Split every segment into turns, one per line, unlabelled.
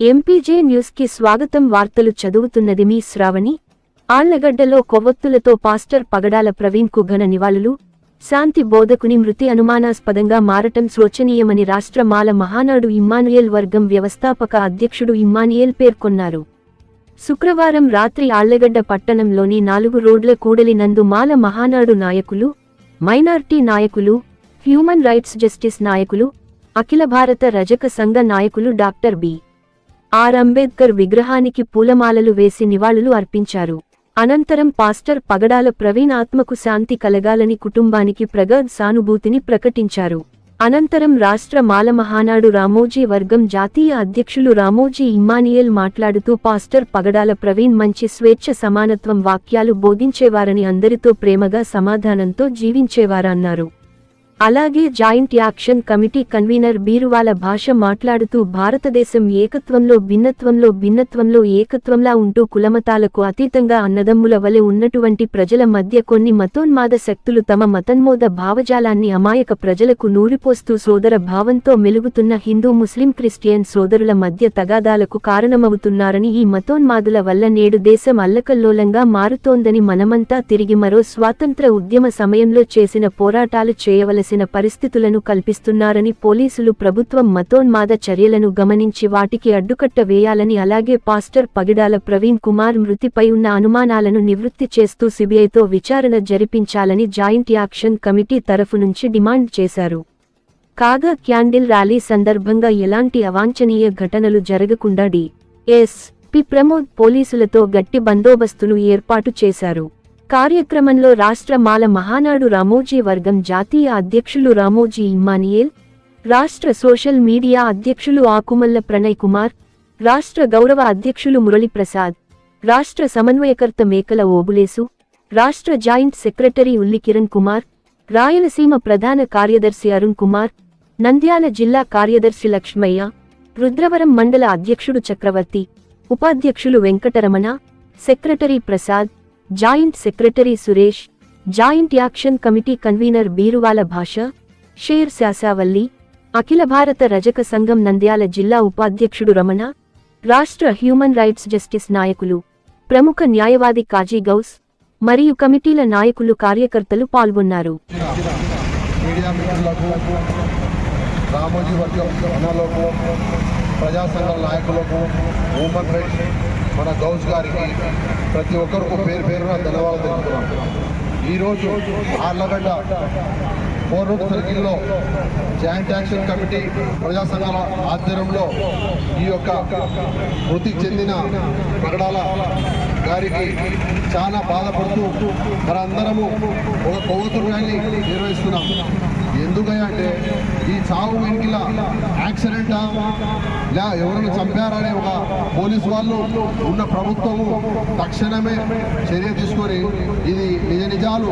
MPJ news కి స్వాగతం. వార్తలు చదువుతున్నది మీ శ్రావణి. ఆళ్లగడ్డలో కొవ్వొత్తులతో పాస్టర్ పగడాల ప్రవీణ్ కు ఘన నివాళులు. శాంతి బోధకుని మృతి అనుమానాస్పదంగా మారటం శోచనీయమని రాష్ట్ర మాల మహానాడు ఇమ్మానుయేల్ వర్గం వ్యవస్థాపక అధ్యక్షుడు ఇమ్మానుయేల్ పేర్కొన్నారు. శుక్రవారం రాత్రి ఆళ్లగడ్డ పట్టణంలోని 4 రోడ్ల కూడలి నందు మాల మహానాడు నాయకులు, మైనార్టీ నాయకులు, హ్యూమన్ రైట్స్ జస్టిస్ నాయకులు, అఖిల భారత రజక సంఘ నాయకులు డాక్టర్ బి.ఆర్. అంబేద్కర్ విగ్రహానికి పూలమాలలు వేసి నివాళులు అర్పించారు. అనంతరం పాస్టర్ పగడాల ప్రవీణ్ ఆత్మకు శాంతి కలగాలని కుటుంబానికి ప్రగాఢ సానుభూతిని ప్రకటించారు. అనంతరం రాష్ట్ర మాల మహానాడు రామోజీ వర్గం జాతీయ అధ్యక్షులు రామోజీ ఇమ్మానుయేల్ మాట్లాడుతూ పాస్టర్ పగడాల ప్రవీణ్ మంచి స్వేచ్ఛ సమానత్వం వాక్యాలు బోధించేవారని, అందరితో ప్రేమగా సమాధానంతో జీవించేవారన్నారు. అలాగే జాయింట్ యాక్షన్ కమిటీ కన్వీనర్ బీరువాల భాష మాట్లాడుతూ భారతదేశం ఏకత్వంలో భిన్నత్వంలో ఏకత్వంలా ఉంటూ కులమతాలకు అతీతంగా అన్నదమ్ముల వలె ఉన్నటువంటి ప్రజల మధ్య కొన్ని మతోన్మాద శక్తులు తమ మతోన్మాద భావజాలాన్ని అమాయక ప్రజలకు నూరిపోస్తూ సోదర భావంతో మెలుగుతున్న హిందూ ముస్లిం క్రిస్టియన్ సోదరుల మధ్య తగాదాలకు కారణమవుతున్నారని, ఈ మతోన్మాదుల వల్ల నేడు దేశం అల్లకల్లోలంగా మారుతోందని, మనమంతా తిరిగి మరో స్వాతంత్ర ఉద్యమ సమయంలో చేసిన పోరాటాలు చేయవలసిన పరిస్థితులను కల్పిస్తున్నారని, పోలీసులు ప్రభుత్వం మతోన్మాద చర్యలను గమనించి వాటికి అడ్డుకట్ట వేయాలని, అలాగే పాస్టర్ పగడాల ప్రవీణ్ కుమార్ మృతిపై ఉన్న అనుమానాలను నివృత్తి చేస్తూ సిబిఐతో విచారణ జరిపించాలని జాయింట్ యాక్షన్ కమిటీ తరఫు నుంచి డిమాండ్ చేశారు. కాగా క్యాండిల్ ర్యాలీ సందర్భంగా ఎలాంటి అవాంఛనీయ ఘటనలు జరగకుండా డి.ఎస్.పి. ప్రమోద్ పోలీసులతో గట్టి బందోబస్తును ఏర్పాటు చేశారు. కార్యక్రమంలో రాష్ట్ర మాల మహానాడు రామోజీ వర్గం జాతీయ అధ్యక్షులు రామోజీ ఇమ్మానుయేల్, రాష్ట్ర సోషల్ మీడియా అధ్యక్షులు ఆకుమల్ల ప్రణయ్ కుమార్, రాష్ట్ర గౌరవ అధ్యక్షులు మురళీప్రసాద్, రాష్ట్ర సమన్వయకర్త మేకల ఓబులేసు, రాష్ట్ర జాయింట్ సెక్రటరీ ఉల్లి కిరణ్ కుమార్, రాయలసీమ ప్రధాన కార్యదర్శి అరుణ్ కుమార్, నంద్యాల జిల్లా కార్యదర్శి లక్ష్మయ్య, రుద్రవరం మండల అధ్యక్షుడు చక్రవర్తి, ఉపాధ్యక్షులు Venkataramana, secretary Prasad, joint secretary Suresh, joint action committee convener బీరువాల భాష, షేర్ శాసావల్లి, అఖిల భారత రజక సంఘం నంద్యాల జిల్లా ఉపాధ్యక్షుడు రమణ, రాష్ట్ర హ్యూమన్ రైట్స్ జస్టిస్ నాయకులు, ప్రముఖ న్యాయవాది కాజీ గౌస్ మరియు కమిటీల నాయకులు, కార్యకర్తలు పాల్గొన్నారు.
ప్రజా సంఘాల నాయకులకు, హ్యూమన్ రైట్స్ మన గౌస్ గారికి ప్రతి ఒక్కరికి పేరున ధన్యవాదాలు తెలుపుతున్నాం. ఈరోజు ఆళ్లగడ్డ 4 రోడ్ సర్కిల్లో జాయింట్ యాక్షన్ కమిటీ ప్రజా సంఘాల ఆధ్వర్యంలో ఈ యొక్క మృతి చెందిన పగడాల గారికి చాలా బాధపడుతూ మనందరము ఒక కొవ్వొత్తుల ర్యాలీ నిర్వహిస్తున్నాం. ఎందుకంటే ఈ చావు వెనుకల యాక్సిడెంటా ఇలా ఎవరైనా చంపారనే ఒక పోలీసు వాళ్ళు ఉన్న ప్రభుత్వము తక్షణమే చర్య తీసుకొని ఇది నిజాలు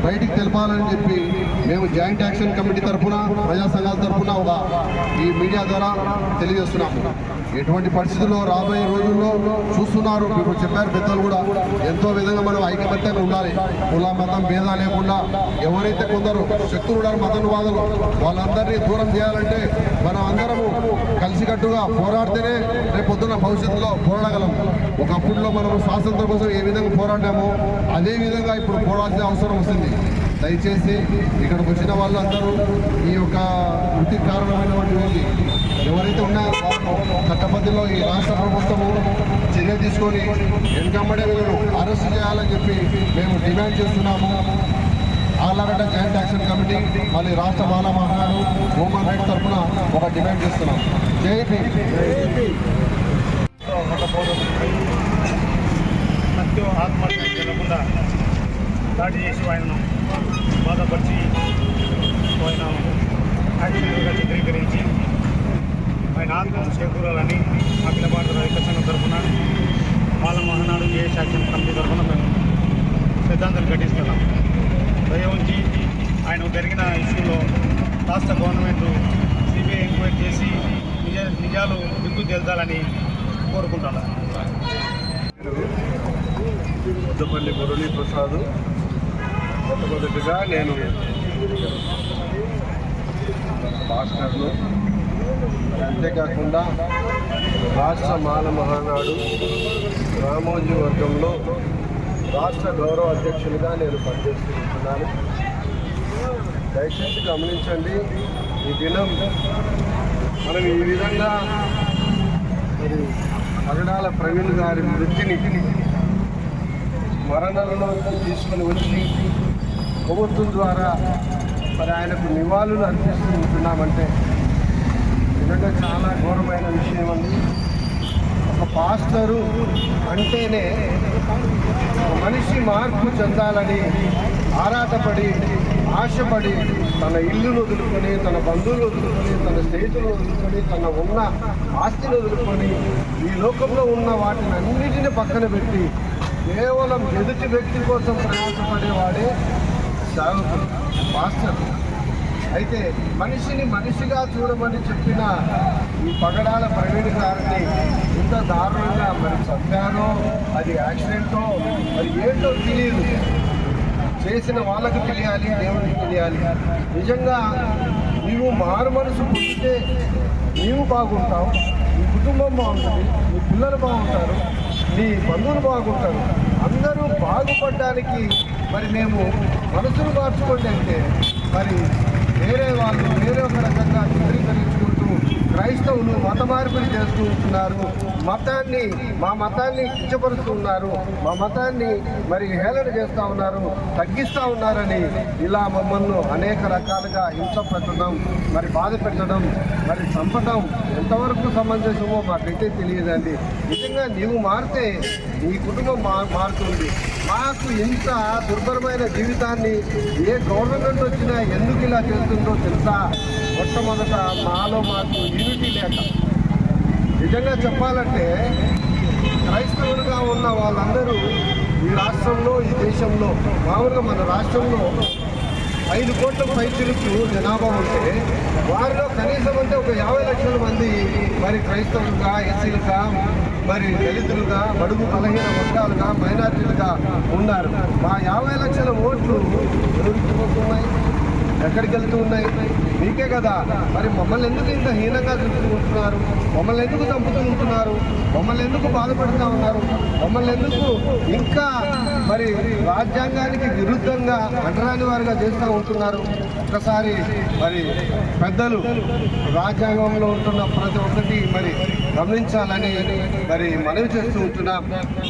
బయటికి తెలపాలని చెప్పి మేము జాయింట్ యాక్షన్ కమిటీ తరఫున, ప్రజా సంఘాల తరఫున ఈ మీడియా ద్వారా తెలియజేస్తున్నాము. ఎటువంటి పరిస్థితుల్లో రాబోయే రోజుల్లో చూస్తున్నారు, ఇప్పుడు చెప్పారు పెద్దలు కూడా, ఎంతో విధంగా మనం ఐకమత్యంగా ఉండాలి. కుల మతం భేదా లేకుండా ఎవరైతే కొందరు శక్తులు ఉన్నారు మతవాదులు, వాళ్ళందరినీ దూరం చేయాలంటే మనం అందరము కలిసికట్టుగా పోరాడితేనే రేపు పొద్దున్న భవిష్యత్తులో పోరాడగలం. ఒకప్పుడులో మనం స్వాతంత్రం కోసం ఏ విధంగా పోరాడామో అదే విధంగా ఇప్పుడు పోరాడాల్సిన అవసరం వస్తుంది. దయచేసి ఇక్కడికి వచ్చిన వాళ్ళందరూ ఈ యొక్క వృత్తికి కారణమైనటువంటి ఎవరైతే ఉన్నారో చట్టబద్ధిలో ఈ రాష్ట్ర ప్రభుత్వము చర్య తీసుకొని వెనుకమ్మడే వీళ్ళను అరెస్ట్ చేయాలని చెప్పి మేము డిమాండ్ చేస్తున్నాము. ఆళ్లగడ్డ జాయింట్ యాక్షన్ కమిటీ మళ్ళీ రాష్ట్ర మాల మహానాడు హ్యూమన్ రైట్స్ తరఫున ఒక డిమాండ్ చేస్తున్నాం. జై భీమ్.
ఆత్మహత్య చేయకుండా దాడి చేసి ఆయనను బాధపరిచి ఆయన యాక్సిడెంట్గా చిత్రీకరించి ఆయన ఆత్మహత్య చేకూరాలని అఖిల భారత రజక సంఘం తరఫున మాల మహానాడు జాయింట్ యాక్షన్ కమిటీ తరఫున మేము సిద్ధాంతాలు ఘటిస్తున్నాం. దయ ఉంచి ఆయన జరిగిన ఇష్యూలో రాష్ట్ర గవర్నమెంట్ సిబిఐ ఎంక్వైరీ చేసి నిజాలు దిక్కు తేల్చాలని కోరుకుంటున్నాను.
ముద్దపల్లి మురళీప్రసాద్. మొట్టమొదటిగా నేను పాస్టర్ను అంతేకాకుండా రాష్ట్ర మాల మహానాడు రామోజీ వర్గంలో రాష్ట్ర గౌరవ అధ్యక్షులుగా నేను పనిచేస్తున్నాను. దయచేసి గమనించండి, ఈ దినం మనం ఈ విధంగా మరి పగడాల ప్రవీణ్ గారి వృత్తిని మరణంలో తీసుకుని వచ్చి ప్రభుత్వం ద్వారా మరి ఆయనకు నివాళులు అర్పిస్తూ ఉంటున్నామంటే నిజంగా చాలా ఘోరమైన విషయం అండి. ఒక పాస్టరు అంటేనే మనిషి మార్పు చెందాలని ఆరాటపడి ఆశపడి తన ఇల్లును వదులుకొని, తన బంధువులు వదులుకొని, తన స్నేహితులను వదులుకొని, తన ఉన్న ఆస్తిని వదులుకొని, ఈ లోకంలో ఉన్న వాటిని అన్నిటిని పక్కన పెట్టి కేవలం ఎదుటి వ్యక్తి కోసం ప్రయాసపడేవాడే సేవకుడు, పాస్టర్. అయితే మనిషిని మనిషిగా చూడమని చెప్పిన ఈ పగడాల ప్రవీణ్ గారిని ఇంత దారుణంగా మరి చంపానో, అది యాక్సిడెంటో, మరి ఏంటో తెలియదు. చేసిన వాళ్ళకు తెలియాలి, దేవుడికి తెలియాలి. నిజంగా నీవు మారు మనసు పొందితే నీవు బాగుంటావు, నీ కుటుంబం బాగుంటుంది, నీ పిల్లలు బాగుంటారు, నీ బంధువులు బాగుంటారు. అందరూ బాగుపడడానికి మరి మేము మనసును మార్చుకోండి అంటే మరి వేరే వాళ్ళు వేరే ఒక రకంగా చిత్రీకరించుకుంటూ క్రైస్తవులు మత మార్పిడి చేస్తూ ఉంటున్నారు. మా మతాన్ని కించపరుస్తూ ఉన్నారు, మా మతాన్ని మరి హేళన చేస్తూ ఉన్నారు, తగ్గిస్తూ ఉన్నారని ఇలా మమ్మల్ని అనేక రకాలుగా హింస పెట్టడం, మరి బాధ పెట్టడం, మరి చంపడం ఎంతవరకు సమంజసమో మాకైతే తెలియదండి. నిజంగా నీవు మారితే నీ కుటుంబం మారుతుంది. మాకు ఇంత దుర్భరమైన జీవితాన్ని ఏ గవర్నమెంట్ వచ్చినా ఎందుకు ఇలా చేస్తుందో తెలుసా? మొట్టమొదట మాలో మాకు యూనిటీ లేక. నిజంగా చెప్పాలంటే క్రైస్తవులుగా ఉన్న వాళ్ళందరూ ఈ రాష్ట్రంలో, ఈ దేశంలో, మామూలుగా మన రాష్ట్రంలో 5 కోట్ల పైచిలుకు జనాభా ఉంటే వారిలో కనీసం అంటే ఒక 50 లక్షల మంది మరి క్రైస్తవులుగా, ఎస్సీలుగా, మరి దళితులుగా, బడుగు బలహీన వర్గాలుగా, మైనార్టీలుగా ఉన్నారు. మా 50 లక్షల ఓట్లు ఎవరికి పోతున్నాయి? ఎక్కడికి వెళ్తూ ఉన్నాయి? మీకే కదా. మరి మమ్మల్ని ఎందుకు ఇంత హీనంగా చూస్తూ ఉంటున్నారు? మమ్మల్ని ఎందుకు చంపుతూ ఉంటున్నారు? మమ్మల్ని ఎందుకు బాధపడుతూ ఉన్నారు? మమ్మల్ని ఎందుకు ఇంకా మరి రాజ్యాంగానికి విరుద్ధంగా అంటరాని వారిగా చేస్తూ ఉంటున్నారు? ఒక్కసారి మరి పెద్దలు రాజ్యాంగంలో ఉంటున్న ప్రతి ఒక్కటి మరి గమనించాలని మరి మనవి చేస్తూ ఉంటున్నాం.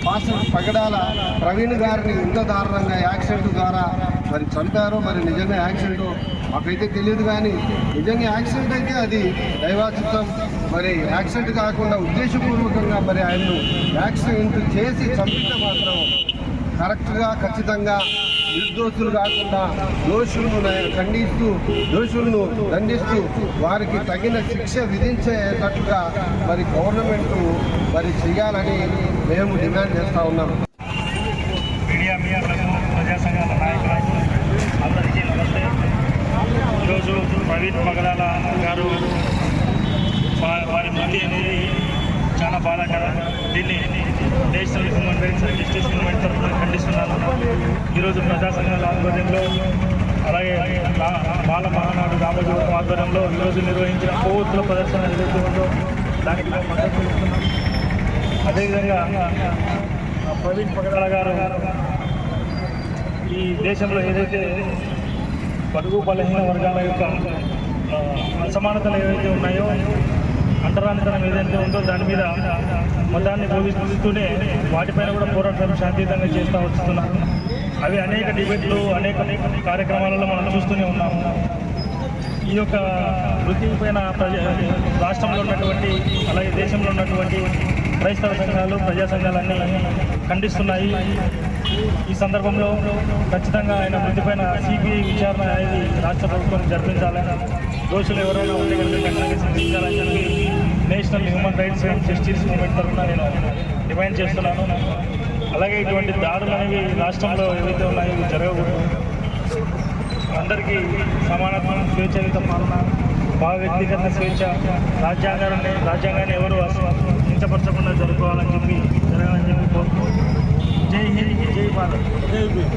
పాస్టర్ పగడాల ప్రవీణ్ గారిని ఇంత దారుణంగా యాక్సిడెంట్ ద్వారా మరి చంపారు. మరి నిజంగా యాక్సిడెంట్ మాకైతే తెలియదు, కానీ నిజంగా యాక్సిడెంట్ అయితే అది దైవాచితం. మరి యాక్సిడెంట్ కాకుండా ఉద్దేశపూర్వకంగా మరి ఆయన్ను యాక్సిడెంట్ చేసి చంపితే మాత్రం కరెక్ట్గా, ఖచ్చితంగా నిర్దోషులు కాకుండా దోషులను దండిస్తూ వారికి తగిన శిక్ష విధించేటట్టుగా మరి గవర్నమెంట్ మరి చేయాలని మేము డిమాండ్ చేస్తూ ఉన్నాం.
మీడియా ప్రజా సంఘాల నాయకులకు అందరికీ నమస్తే. ఈరోజు ప్రవీణ్ పగడాల గారు వారి మృతి అనేది చాలా బాధాకరం. దీన్ని national human rights and justice movement తరఫున ఖండిస్తున్నాను. ఈరోజు ప్రజా సంఘాల ఆధ్వర్యంలో, అలాగే మాల మహానాడు రామోజీ ఆధ్వర్యంలో ఈరోజు నిర్వహించిన కొవ్వొత్తుల ప్రదర్శన ఏదైతే ఉందో దానికి మేము మద్దతు తెలుస్తున్నాం. అదేవిధంగా ప్రవీణ్ పగడాల గారు ఈ దేశంలో ఏదైతే బడుగు బలహీన వర్గాల యొక్క అసమానతలు ఏవైతే ఉన్నాయో, అంటరానితనం ఏదైతే ఉందో దాని మీద మతాన్ని బోధిస్తూనే వాటిపైన కూడా పోరాటం శాంతియుతంగా చేస్తూ వస్తున్నారు. అవి అనేక డిబేట్లు, అనేక కార్యక్రమాలలో మనం చూస్తూనే ఉన్నాము. ఈ యొక్క వృత్తి పైన రాష్ట్రంలో ఉన్నటువంటి, అలాగే దేశంలో ఉన్నటువంటి క్రైస్తవ సంఘాలు, ప్రజా సంఘాలన్నీ ఖండిస్తున్నాయి. ఈ సందర్భంలో ఖచ్చితంగా ఆయన మృతిపైన సిబిఐ విచారణ అనేది రాష్ట్ర ప్రభుత్వం జరిపించాలని, దోషులు ఎవరైనా ఉంటే కనుక ఖచ్చితంగా శిక్షించాలని చెప్పి national human rights and justice movement తరఫున నేను డిమాండ్ చేస్తున్నాను. అలాగే ఇటువంటి దాడులు అనేవి రాష్ట్రంలో ఏవైతే ఉన్నాయో ఇవి జరగకూడదు. అందరికీ సమానత్వం, స్వేచ్ఛాయుత పాలన, భావ వ్యక్తీకరణ స్వేచ్ఛ, రాజ్యాంగాన్ని ఎవరు కించపరచకుండా జరగాలని చెప్పి కోరుకుంటున్నాను. జై హింద్, జై భారత్, జై భీమ్.